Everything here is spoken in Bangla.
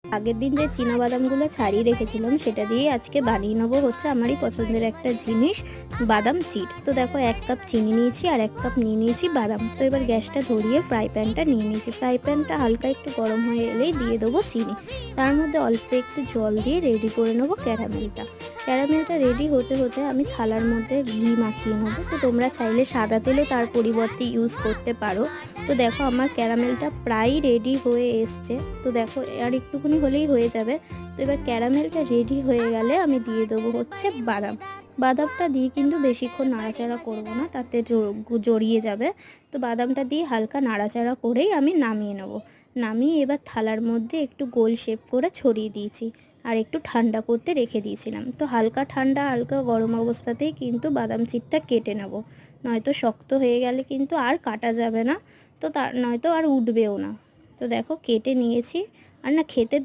আগের দিন যে চীনাবাদামগুলো ছাড়িয়ে রেখেছিলাম সেটা দিয়ে আজকে বানিয়ে নেবো হচ্ছে আমারই পছন্দের একটা জিনিস, বাদাম চিট। তো দেখো 1 কাপ চিনি নিয়েছি আর 1 কাপ নিয়ে নিয়েছি বাদাম। তো এবার গ্যাসটা ধরিয়ে ফ্রাই প্যানটা নিয়ে নিয়েছি। ফ্রাই প্যানটা হালকা একটু গরম হয়ে এলেই দিয়ে দেবো চিনি। তার মধ্যে অল্প একটু জল দিয়ে রেডি করে নেবো ক্যারামেলটা। ক্যারামেলটা রেডি হতে হতে আমি থালার মধ্যে ঘি মাখিয়ে নেবো। তো তোমরা চাইলে সাদা তেলও তার পরিবর্তে ইউজ করতে পারো। তো দেখো আমার ক্যারামেলটা প্রায় রেডি হয়ে এসছে। তো দেখো আর একটুখানি হলেই হয়ে যাবে। তো এবার ক্যারামেলটা রেডি হয়ে গেলে আমি দিয়ে দেবো হচ্ছে বাদাম। বাদামটা দিয়ে কিন্তু বেশিক্ষণ নাড়াচাড়া করবো না, তাতে জড়িয়ে যাবে। তো বাদামটা দিয়ে হালকা নাড়াচাড়া করেই আমি নামিয়ে নেব। নামিয়ে এবার থালার মধ্যে একটু গোল শেপ করে ছড়িয়ে দিয়েছি আর একটু ঠান্ডা করতে রেখে দিয়েছিলাম। তো হালকা ঠান্ডা হালকা গরম অবস্থাতেই কিন্তু বাদাম চিটটা কেটে নেব, নয়তো শক্ত হয়ে গেলে কিন্তু আর কাটা যাবে না। তো তার নয়তো আর উঠবেও না। তো দেখো কেটে নিয়েছি, আর না খেতে